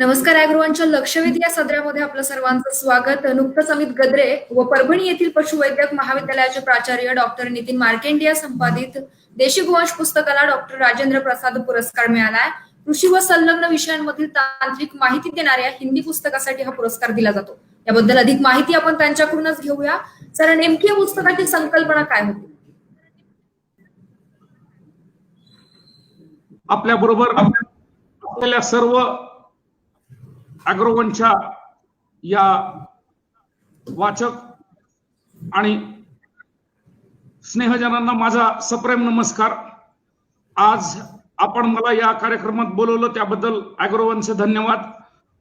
नमस्कार अॅग्रोवनच्या लक्षवेधी या सदरामध्ये आपलं सर्वांचं स्वागत। नुकतंच अमित गद्रे व परभणी येथील पशुवैद्यक महाविद्यालयाचे प्राचार्य डॉक्टर नितीन मार्केंडिया संपादित देशी गोवंश पुस्तकाला डॉक्टर राजेंद्र प्रसाद पुरस्कार मिळालाय। कृषी व संलग्न विषयांमधील तांत्रिक माहिती देणाऱ्या हिंदी पुस्तकासाठी हा पुरस्कार दिला जातो। याबद्दल अधिक माहिती आपण त्यांच्याकडूनच घेऊया। सर, नेमकी या पुस्तकाची संकल्पना काय होती? आपल्या बरोबर आपल्या सर्व अॅग्रोवनच्या या वाचक आणि स्नेहजनांना माझा सप्रेम नमस्कार। आज आपण मला या कार्यक्रमात बोलवलं त्याबद्दल अॅग्रोवनचे धन्यवाद।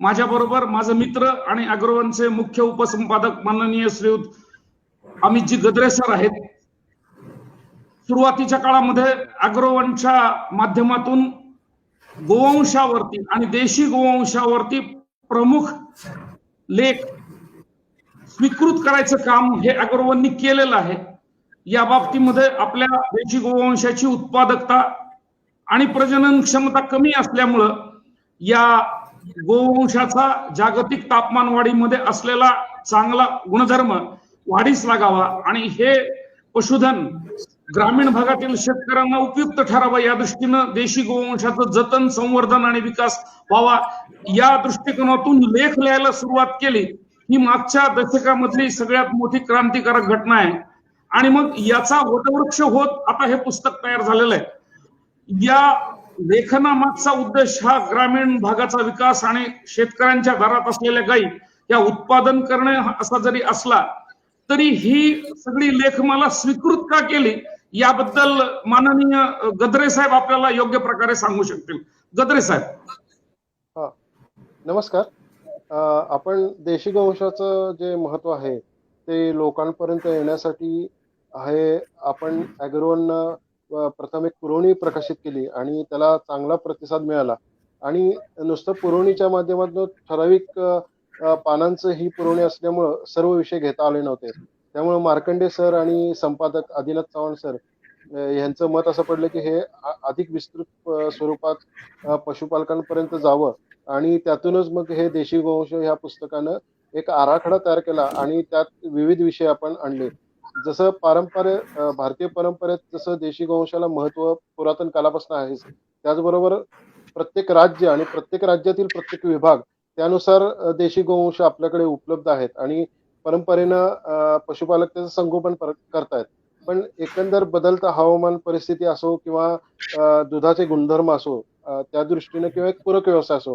माझ्या बरोबर माझे मित्र आणि अॅग्रोवनचे मुख्य उपसंपादक माननीय श्रीयुत अमितजी गद्रे सर आहेत। सुरुवातीच्या काळामध्ये अॅग्रोवनच्या माध्यमातून गोवंशावरती आणि देशी गोवंशावरती प्रमुख लेख स्वीकृत करायचं काम हे अॅग्रोवननी केलेलं आहे। या बाबतीमध्ये आपल्या देशी गोवंशाची उत्पादकता आणि प्रजनन क्षमता कमी असल्यामुळं या गोवंशाचा जागतिक तापमान वाढीमध्ये असलेला चांगला गुणधर्म वाढीस लागावा आणि हे पशुधन ग्रामीण भागातील शेतकऱ्यांना उपयुक्त ठरावं या दृष्टीनं देशी गोवंशाचं जतन, संवर्धन आणि विकास व्हावा या दृष्टिकोनातून लेख लिहायला सुरुवात केली। ही मागच्या दशकामधली सगळ्यात मोठी क्रांतिकारक घटना आहे आणि मग याचा वटवृक्ष होत आता हे पुस्तक तयार झालेलं आहे। या लेखनामागचा उद्देश हा ग्रामीण भागाचा विकास आणि शेतकऱ्यांच्या दारात असलेल्या गायी या उत्पादन करणे असा जरी असला तरी ही सगळी लेखमाला स्वीकृत का केली याबद्दल माननीय गद्रे साहेब आपल्याला योग्य प्रकारे सांगू शकतील। गद्रे साहेब। नमस्कार। आपण देशी गोवंशाचं जे महत्व आहे ते लोकांपर्यंत येण्यासाठी आहे आपण अॅग्रोवननं प्रथम एक पुरवणी प्रकाशित केली आणि त्याला चांगला प्रतिसाद मिळाला आणि नुसतं पुरवणीच्या माध्यमातून ठराविक पानांचं ही पुरवणी असल्यामुळं सर्व विषय घेता आले नव्हते। त्यामुळे मार्कंडे सर आणि संपादक आदिनाथ चव्हाण सर यांचं मत असं पडलं की हे अधिक विस्तृत स्वरूपात पशुपालकांपर्यंत जावं आणि त्यातूनच मग हे देशी गोवंश ह्या पुस्तकानं एक आराखडा तयार केला आणि त्यात विविध विषय आपण आणले। जसं भारतीय परंपरेत जसं देशी गोवंशाला महत्व पुरातन कालापासून आहे त्याचबरोबर प्रत्येक राज्य आणि प्रत्येक राज्यातील प्रत्येक विभाग त्यानुसार देशी गोवंश आपल्याकडे उपलब्ध आहेत आणि परंपरेनं पशुपालक त्याचं संगोपन करतायत। पण एकंदर बदलता हवामान परिस्थिती असो किंवा दुधाचे गुणधर्म असो त्या दृष्टीनं किंवा एक पूरक व्यवसाय असो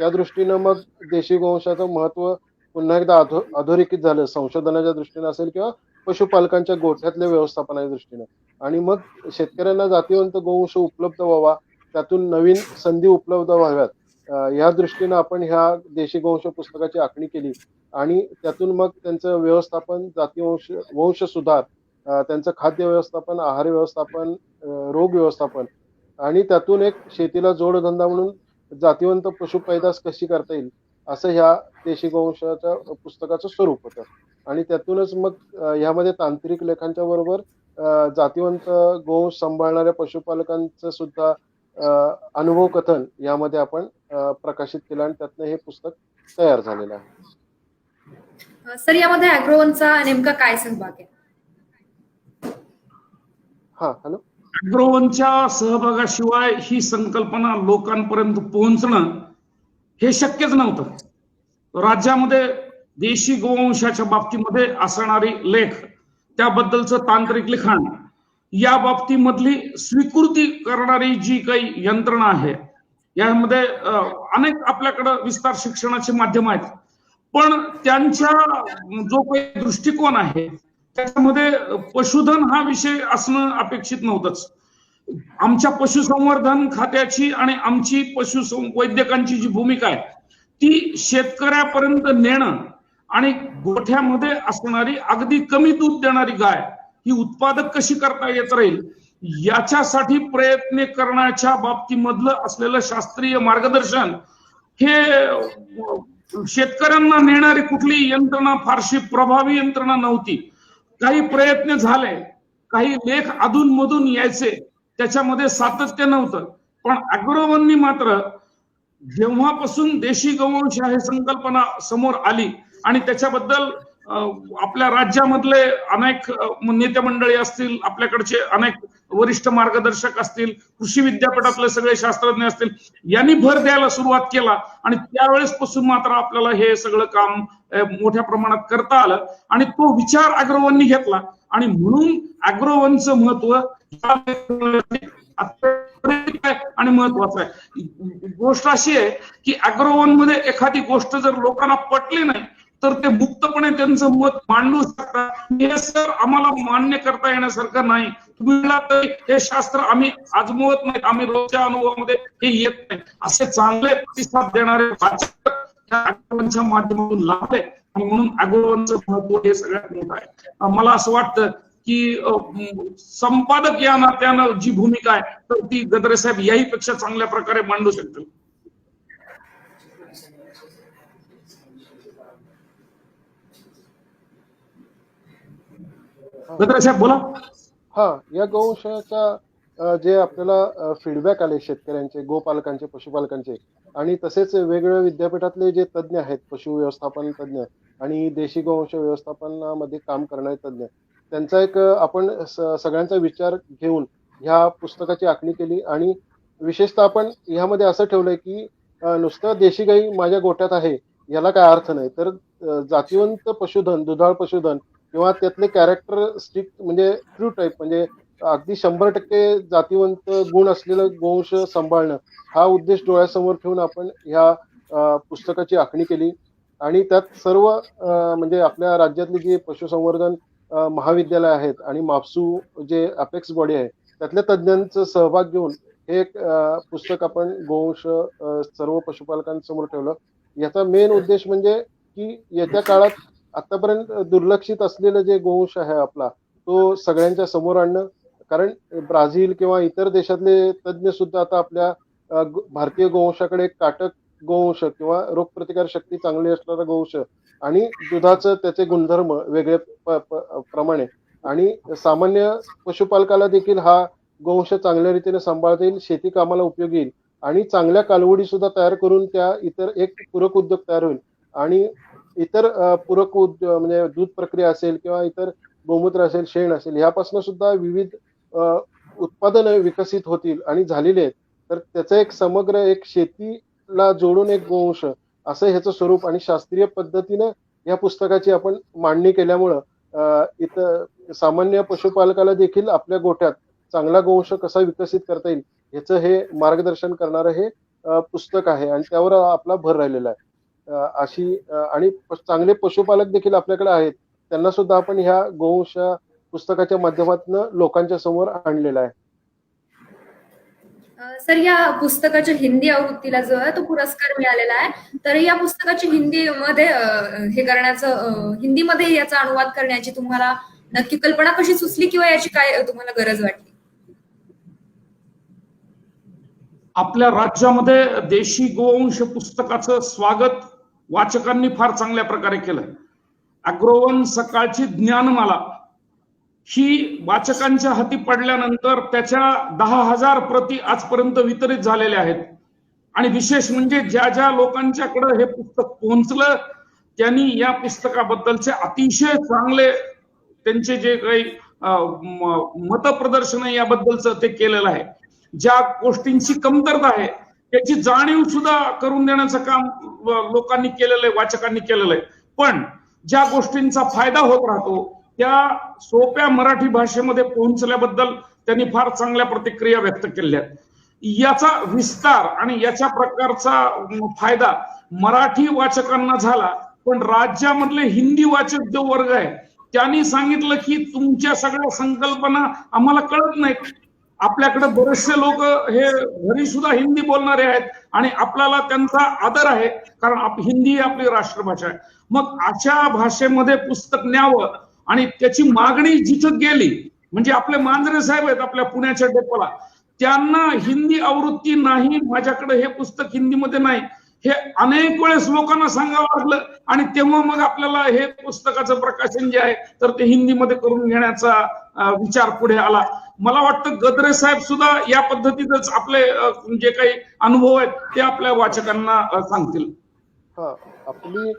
त्या दृष्टीनं मग देशी गोवंशाचं महत्व पुन्हा एकदा अधोरेखित झालं संशोधनाच्या दृष्टीनं असेल किंवा पशुपालकांच्या गोठ्यातल्या व्यवस्थापनाच्या दृष्टीनं आणि मग शेतकऱ्यांना जातीवंत गोवंश उपलब्ध व्हावा त्यातून नवीन संधी उपलब्ध व्हाव्यात या दृष्टीनं आपण ह्या देशी गोवंश पुस्तकाची आखणी केली आणि त्यातून मग त्यांचं व्यवस्थापन वंश सुधार त्यांचं खाद्य व्यवस्थापन, आहार व्यवस्थापन, रोग व्यवस्थापन आणि त्यातून एक शेतीला जोडधंदा म्हणून जातीवंत पशु पैदास कशी करता येईल असं ह्या देशी गोवंशाच्या पुस्तकाचं स्वरूप होतं आणि त्यातूनच मग ह्यामध्ये तांत्रिक लेखांच्या बरोबर जातीवंत गोवंश सांभाळणाऱ्या पशुपालकांचं सुद्धा अनुभव कथन यामध्ये आपण प्रकाशित केलं आणि त्यातनं हे पुस्तक तयार झालेलं आहे। सर, यामध्ये अॅग्रोवनचा नेमका काय सहभाग आहे? हॅलो। अॅग्रोवनच्या सहभागाशिवाय ही संकल्पना लोकांपर्यंत पोहोचणं हे शक्यच नव्हतं। राज्यामध्ये देशी गोवंशाच्या बाबतीमध्ये असणारी लेख त्याबद्दलचं तांत्रिक लिखाण या बाबतीमधली स्वीकृती करणारी जी काही यंत्रणा आहे यामध्ये अनेक आपल्याकडे विस्तार शिक्षणाचे माध्यम आहेत पण त्यांच्या जो काही दृष्टिकोन आहे त्याच्यामध्ये पशुधन हा विषय असणं अपेक्षित नव्हतंच। आमच्या पशुसंवर्धन खात्याची आणि आमची पशुवैद्यकांची जी भूमिका आहे ती शेतकऱ्यापर्यंत नेणं आणि गोठ्यामध्ये असणारी अगदी कमी दूध देणारी गाय ही उत्पादक कशी करता येत राहील याच्यासाठी प्रयत्न करण्याच्या बाबतीमधलं असलेलं शास्त्रीय मार्गदर्शन हे शेतकऱ्यांना नेणारी कुठली यंत्रणा फारशी प्रभावी यंत्रणा नव्हती। काही प्रयत्न झाले, काही लेख अधूनमधून यायचे, त्याच्यामध्ये सातत्य नव्हतं, पण अॅग्रोवननी मात्र जेव्हापासून देशी गोवंश ही संकल्पना समोर आली आणि त्याच्याबद्दल आपल्या राज्यामधले अनेक नेते मंडळी असतील, आपल्याकडचे अनेक वरिष्ठ मार्गदर्शक असतील, कृषी विद्यापीठातले सगळे शास्त्रज्ञ असतील, यांनी भर द्यायला सुरुवात केला आणि त्यावेळेस पासून मात्र आपल्याला हे सगळं काम मोठ्या प्रमाणात करता आलं आणि तो विचार अॅग्रोवननी घेतला आणि म्हणून अॅग्रोवनचं महत्व आणि महत्वाचं आहे. गोष्ट अशी आहे की अॅग्रोवन मध्ये एखादी गोष्ट जर लोकांना पटली नाही तर ते मुक्तपणे त्यांचं मत मांडू शकतात. हे सर आम्हाला मान्य करता येण्यासारखं नाही, तुम्ही तरी हे शास्त्र आम्ही आजमवत नाही, आम्ही रोजच्या अनुभवामध्ये हे येत नाही, असे चांगले प्रतिसाद देणारे वाचक या अॅग्रोवनच्या माध्यमातून लाभले आणि म्हणून अॅग्रोवनचं महत्व हे सगळ्यात मोठं आहे. मला असं वाटतं की संपादक या नात्यानं जी भूमिका आहे तर ती गद्रे साहेब याहीपेक्षा चांगल्या प्रकारे मांडू शकतील. गद्रे साहेब बोला. हा, या गोवंशाचा जे आपल्याला फीडबॅक आले शेतकऱ्यांचे, गोपालकांचे, पशुपालकांचे आणि तसेच वेगवेगळ्या विद्यापीठातले जे तज्ज्ञ आहेत, पशु व्यवस्थापन तज्ज्ञ आणि देशी गोवंश व्यवस्थापनामध्ये काम करणारे तज्ज्ञ, त्यांचा एक आपण सगळ्यांचा विचार घेऊन ह्या पुस्तकाची आखणी केली आणि विशेषतः आपण ह्यामध्ये असं ठेवलंय की नुसतं देशी गाई माझ्या गोठ्यात आहे याला काय अर्थ नाही, तर जातिवंत पशुधन, दुधाळ पशुधन किंवा त्यातले कॅरेक्टरिस्टिक म्हणजे ट्रू टाईप म्हणजे अगदी 100% जातिवंत गुण असलेलं गोवंश सांभाळणं हा उद्देश डोळ्यासमोर ठेवून आपण ह्या पुस्तकाची आखणी केली आणि त्यात सर्व म्हणजे आपल्या राज्यातली जी पशुसंवर्धन महाविद्यालय आहेत आणि मापसू जे अपेक्स बॉडी आहे त्यातल्या तज्ज्ञांचा सहभाग घेऊन हे एक पुस्तक आपण गोवंश सर्व पशुपालकांसमोर ठेवलं. याचा मेन उद्देश म्हणजे की येत्या काळात आतापर्यंत दुर्लक्षित असलेलं जे गोवंश आहे आपला तो सगळ्यांच्या समोर आणणं, कारण ब्राझील किंवा इतर देशातले तज्ज्ञ सुद्धा आता आपल्या भारतीय गोवंशाकडे काटक गोवंश किंवा रोगप्रतिकार शक्ती चांगली असणारा गोवंश आणि दुधाचं त्याचे गुणधर्म वेगळे प्रमाणे आणि सामान्य पशुपालकाला देखील हा गोवंश चांगल्या रीतीने सांभाळता येईल, शेती कामाला उपयोगी येईल आणि चांगल्या कालवडी सुद्धा तयार करून त्या इतर एक पूरक उद्योग तयार होईल आणि इतर पूरक म्हणजे दूध प्रक्रिया असेल किंवा इतर गोमूत्र असेल, शेण असेल, ह्यापासून सुद्धा विविध उत्पादनं विकसित होतील आणि झालेली आहेत. तर त्याचं एक समग्र एक शेतीला जोडून एक गोवंश असं ह्याचं स्वरूप आणि शास्त्रीय पद्धतीनं या पुस्तकाची आपण मांडणी केल्यामुळं इथं सामान्य पशुपालकाला देखील आपल्या गोठ्यात चांगला गोवंश कसा विकसित करता येईल ह्याचं हे मार्गदर्शन करणारं हे पुस्तक आहे आणि त्यावर आपला भर राहिलेला आहे. अशी आणि चांगले पशुपालक देखील आपल्याकडे आहेत, त्यांना सुद्धा आपण ह्या गोवंश पुस्तकाच्या माध्यमातून लोकांच्या समोर आणलेला आहे. सर, या पुस्तकाच्या हिंदी आवृत्तीला जो आहे तो पुरस्कार मिळालेला आहे, तर या पुस्तकाची हिंदीमध्ये हे करण्याचं, हिंदीमध्ये याचा अनुवाद करण्याची तुम्हाला नक्की कल्पना कशी सुचली किंवा याची काय तुम्हाला गरज वाटली? आपल्या राज्यामध्ये देशी गोवंश पुस्तकाचं स्वागत वाचकांनी फार चांगल्या प्रकारे केलं. अॅग्रोवन सकाळची ज्ञानमाला ही वाचकांच्या हाती पडल्यानंतर त्याच्या 10,000 प्रती आजपर्यंत वितरित झालेल्या आहेत आणि विशेष म्हणजे ज्या ज्या लोकांच्याकडे हे पुस्तक पोहोचलं त्यांनी या पुस्तकाबद्दलचे अतिशय चांगले त्यांचे जे काही मतप्रदर्शन याबद्दलचं ते केलेलं आहे. ज्या गोष्टींची कमतरता आहे त्याची जाणीव सुद्धा करून देण्याचं काम लोकांनी केलेलं आहे, वाचकांनी केलेलं आहे. पण ज्या गोष्टींचा फायदा होत राहतो त्या सोप्या मराठी भाषेमध्ये पोहोचल्याबद्दल त्यांनी फार चांगल्या प्रतिक्रिया व्यक्त केल्या आहेत. याचा विस्तार आणि याच्या प्रकारचा फायदा मराठी वाचकांना झाला, पण राज्यामधले हिंदी वाचक जो वर्ग आहे त्यांनी सांगितलं की तुमच्या सगळ्या संकल्पना आम्हाला कळत नाहीत. आपल्याकडे बरेचसे लोक हे घरी सुद्धा हिंदी बोलणारे आहेत आणि आपल्याला त्यांचा आदर आहे कारण हिंदी ही आपली राष्ट्रभाषा आहे. मग अशा भाषेमध्ये पुस्तक न्यावं आणि त्याची मागणी जिथं गेली, म्हणजे आपले मांजरे साहेब आहेत आपल्या पुण्याच्या डेपोला, त्यांना हिंदी आवृत्ती नाही, माझ्याकडे हे पुस्तक हिंदीमध्ये नाही, हे अनेक वेळेस लोकांना सांगावं लागलं आणि तेव्हा मग आपल्याला हे पुस्तकाचं प्रकाशन जे आहे तर ते हिंदीमध्ये करून घेण्याचा विचार पुढे आला. मला वाटतं गद्रे साहेब सुद्धा या पद्धतीतच आपले जे काही अनुभव आहेत ते आपल्या वाचकांना सांगतील. हा, आपली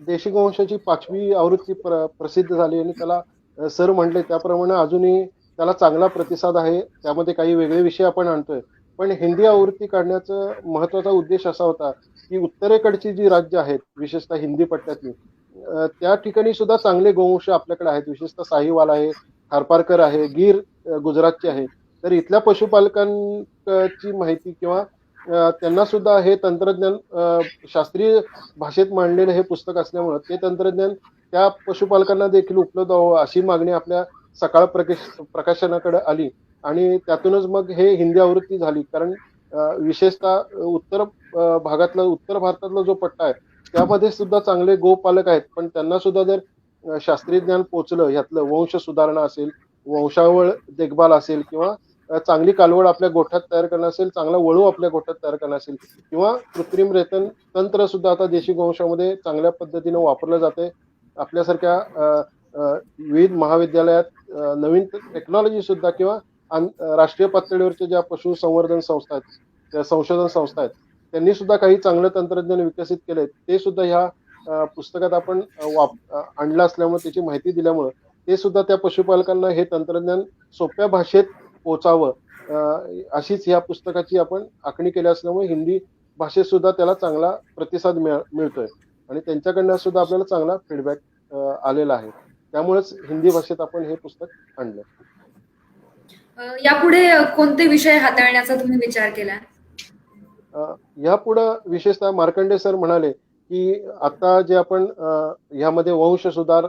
देशी गोवंशाची 5वी आवृत्ती प्रसिद्ध झाली आणि त्याला सर म्हटले त्याप्रमाणे अजूनही त्याला चांगला प्रतिसाद आहे. त्यामध्ये काही वेगळे विषय आपण आणतोय, पण हिंदी आवृत्ती काढण्याचा महत्वाचा उद्देश असा होता की उत्तरेकडची जी राज्य आहेत, विशेषतः हिंदी पट्ट्यातली, त्या ठिकाणी सुद्धा चांगले गोवंश आपल्याकडे आहेत. विशेषतः साहिवाल आहे, थारपारकर आहे, गीर गुजरातची आहे. तर इथल्या पशुपालकांची माहिती किंवा त्यांना सुद्धा हे तंत्रज्ञान शास्त्रीय भाषेत मांडलेलं हे पुस्तक असल्यामुळे ते तंत्रज्ञान त्या पशुपालकांना देखील उपलब्ध व्हावं अशी मागणी आपल्या सकाळ प्रकाशनाकडे आली आणि त्यातूनच मग हे हिंदी आवृत्ती झाली. कारण विशेषतः उत्तर भागातला, उत्तर भारतातला जो पट्टा आहे त्यामध्ये सुद्धा चांगले गोपालक आहेत, पण त्यांना सुद्धा जर शास्त्रीय ज्ञान पोचलं, यातलं वंश सुधारणा असेल, वंशावळ देखभाल असेल, किंवा चांगली कालवड आपल्या गोठ्यात तयार करणं असेल, चांगला वळू आपल्या गोठ्यात तयार करणं असेल, किंवा कृत्रिम रेतन तंत्र सुद्धा आता देशी गोवंशामध्ये चांगल्या पद्धतीने वापरलं जाते. आपल्यासारख्या विविध महाविद्यालयात नवीन टेक्नॉलॉजी सुद्धा किंवा राष्ट्रीय पातळीवरच्या ज्या पशुसंवर्धन संस्था आहेत, त्या संशोधन संस्था आहेत, त्यांनी सुद्धा काही चांगलं तंत्रज्ञान विकसित केलंय. ते सुद्धा ह्या पुस्तकात आपण आणलं असल्यामुळे, त्याची माहिती दिल्यामुळे ते सुद्धा त्या पशुपालकांना हे तंत्रज्ञान सोप्या भाषेत पोचावं अशीच या पुस्तकाची आपण आखणी केली असल्यामुळे हिंदी भाषेत सुद्धा त्याला चांगला प्रतिसाद मिळतोय आणि त्यांच्याकडनं सुद्धा आपल्याला चांगला फीडबॅक आलेला आहे. त्यामुळेच हिंदी भाषेत आपण हे पुस्तक आणलं. यापुढे कोणते विषय हाताळण्याचा तुम्ही विचार केला? यापुढे विशेषतः मार्कंडे सर म्हणाले की आता जे आपण ह्यामध्ये वंश सुधार,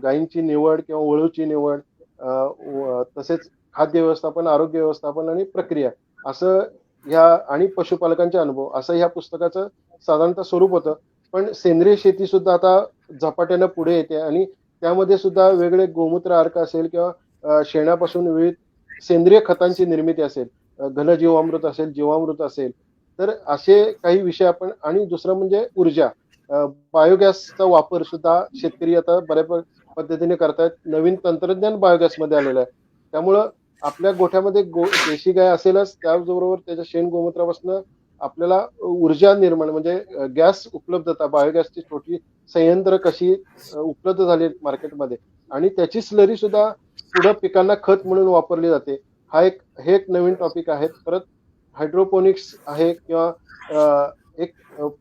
गायींची निवड किंवा वळूची निवड, तसेच खाद्य व्यवस्थापन, आरोग्य व्यवस्थापन आणि प्रक्रिया, असं ह्या आणि पशुपालकांचे अनुभव, असं ह्या पुस्तकाचं साधारणतः स्वरूप होतं. पण सेंद्रिय शेती सुद्धा आता झपाट्यानं पुढे येते आणि त्यामध्ये सुद्धा वेगळे गोमूत्र अर्क असेल किंवा शेणापासून विविध सेंद्रिय खतांची निर्मिती असेल, घनजीवामृत असेल, जीवामृत असेल, तर असे काही विषय आपण, आणि दुसरं म्हणजे ऊर्जा, बायोगॅसचा वापर सुद्धा शेतकरी आता बऱ्या पद्धतीने करतायत. नवीन तंत्रज्ञान बायोगॅसमध्ये आलेलं आहे. त्यामुळं आपल्या गोठ्यामध्ये देशी गाय असेलच, त्याचबरोबर त्याच्या शेण गोमूत्रापासून आपल्याला ऊर्जा निर्माण, म्हणजे गॅस उपलब्धता, बायोगॅसची छोटी संयंत्र कशी उपलब्ध झाली मार्केटमध्ये, आणि त्याची स्लरी सुद्धा पुढे पिकांना खत म्हणून वापरली जाते. हे एक नवीन टॉपिक आहे. परत हायड्रोपोनिक्स आहे, किंवा एक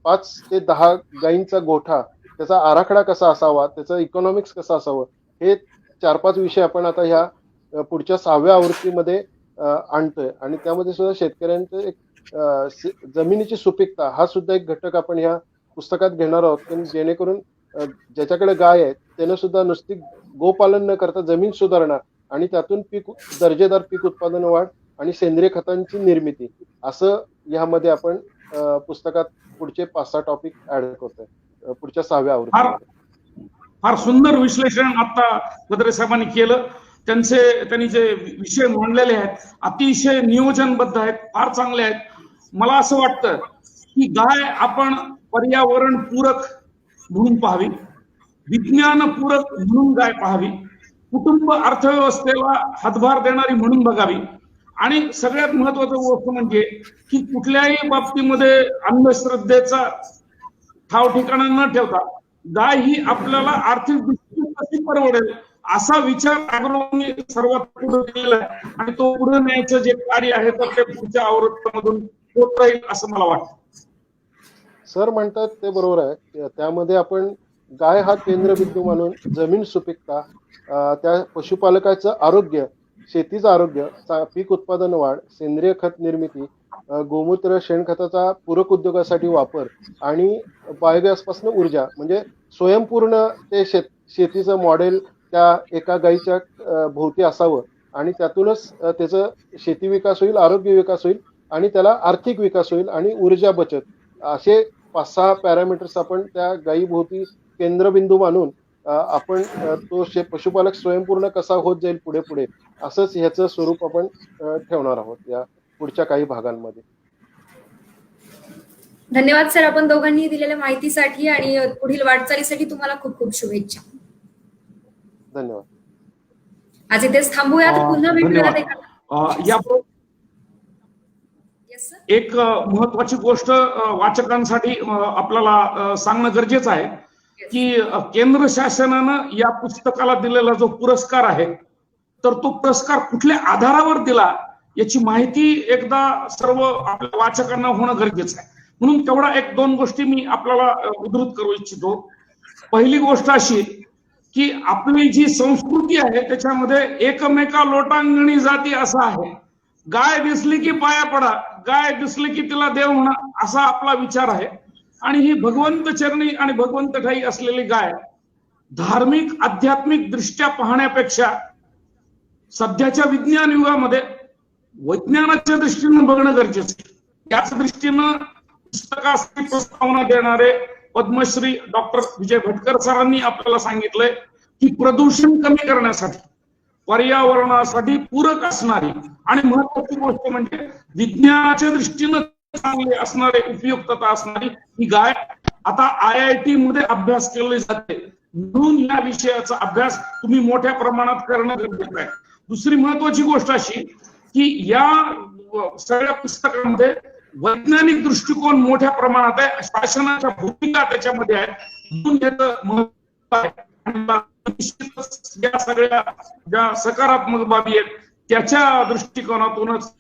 5 ते 10 गायींचा गोठा, त्याचा आराखडा कसा असावा, त्याचं इकॉनॉमिक्स कसं असावं, हे 4-5 विषय आपण आता ह्या पुढच्या 6व्या आवृत्तीमध्ये आणतोय. आणि त्यामध्ये सुद्धा शेतकऱ्यांचं एक जमिनीची सुपीकता हा सुद्धा एक घटक आपण ह्या पुस्तकात घेणार आहोत, जेणेकरून ज्याच्याकडे गाय आहे त्यानं सुद्धा नुसती गोपालन न करता जमीन सुधारणा आणि त्यातून दर्जेदार पीक उत्पादन वाढ आणि सेंद्रिय खतांची निर्मिती, असं यामध्ये आपण पुस्तकात पुढचे 5-6 टॉपिक ऍड करतोय पुढच्या 6व्या आवृत्तीमध्ये. फार सुंदर विश्लेषण आता गद्रे साहेबांनी केलं. त्यांनी जे विषय मांडलेले आहेत अतिशय नियोजनबद्ध आहेत, फार चांगले आहेत. मला असं वाटतं की गाय आपण पर्यावरण पूरक म्हणून पाहावी, विज्ञान पूरक म्हणून गाय पाहावी, कुटुंब अर्थव्यवस्थेला हातभार देणारी म्हणून बघावी, आणि सगळ्यात महत्वाचं गोष्ट म्हणजे की कुठल्याही बाबतीमध्ये अंधश्रद्धेचा ठाव ठिकाणा न ठेवता गाय ही आपल्याला आर्थिक दृष्टीने कशी परवडेल असा विचार अग्रवांनी सर्वात पुढे केलेला आहे, आणि तो पुढे न्यायचं जे कार्य आहे तर ते पुढच्या आवृत्तीमधून होत राहील असं मला वाटतं. सर म्हणतात ते बरोबर आहे. त्यामध्ये आपण गाय हा केंद्रबिंदू मानून जमीन सुपीकता, त्या पशुपालकाचं आरोग्य, शेतीचं आरोग्य, पीक उत्पादन वाढ, सेंद्रिय खत निर्मिती, गोमूत्र शेणखताचा पूरक उद्योगासाठी वापर आणि बायोगॅस पासून ऊर्जा, म्हणजे स्वयंपूर्ण ते शेतीचं मॉडेल त्या एका गायीच्या भोवती असावं, आणि त्यातूनच त्याचं शेती विकास होईल, आरोग्य विकास होईल, आणि त्याला आर्थिक विकास होईल आणि ऊर्जा बचत, असे 5-6 पॅरामीटर्स आपण त्या गायीभोवती केंद्रबिंदू मानून आपण तो पशुपालक स्वयंपूर्ण कसा होत जाईल पुढे पुढे, असंच ह्याचं स्वरूप आपण ठेवणार आहोत या पुढच्या काही भागांमध्ये. धन्यवाद सर, आपण दोघांनी दिलेल्या माहितीसाठी आणि पुढील वाटचालीसाठी तुम्हाला खूप खूप शुभेच्छा. धन्यवाद. आज इथेच थांबूयात, पुन्हा भेटूयात धन्यवाद. एका. या Yes, sir. एक महत्वाची गोष्ट वाचकांसाठी आपल्याला सांगणं गरजेचं आहे Yes. की केंद्र शासनानं या पुस्तकाला दिलेला जो पुरस्कार आहे, तर तो पुरस्कार कुठल्या आधारावर दिला याची माहिती एकदा सर्व आपल्या वाचकांना होणं गरजेचं आहे. म्हणून तेवढा एक दोन गोष्टी मी आपल्याला उद्धृत करू इच्छितो. पहिली गोष्ट अशी की आपली जी संस्कृती आहे त्याच्यामध्ये एकमेका लोटांगणी जाती असं आहे. गाय दिसली की पाया पडा, गाय दिसली की तिला देव म्हणा, असा आपला विचार आहे. आणि ही भगवंत चरणी आणि भगवंत ठाई असलेली गाय धार्मिक आध्यात्मिक दृष्ट्या पाहण्यापेक्षा सध्याच्या विज्ञान युगामध्ये वैज्ञानाच्या दृष्टीनं बघणं गरजेचं आहे. याच दृष्टीनं पुस्तकासाठी प्रस्तावना देणारे पद्मश्री डॉक्टर विजय भटकर सरांनी आपल्याला सांगितलंय की प्रदूषण कमी करण्यासाठी, पर्यावरणासाठी पूरक असणारी आणि महत्वाची गोष्ट म्हणजे विज्ञानाच्या दृष्टीनं चांगले असणारे, उपयुक्तता असणारी ही गाय आता IIT मध्ये अभ्यास केले जाते. म्हणून या विषयाचा अभ्यास तुम्ही मोठ्या प्रमाणात करणं गरजेचं आहे. दुसरी महत्वाची गोष्ट अशी की या सगळ्या पुस्तकामध्ये वैज्ञानिक दृष्टिकोन मोठ्या प्रमाणात आहे, शासनाच्या भूमिका त्याच्यामध्ये आहे. म्हणून याचं महत्व आहे. निश्चितच या सगळ्या ज्या सकारात्मक बाबी आहेत त्याच्या दृष्टिकोनातूनच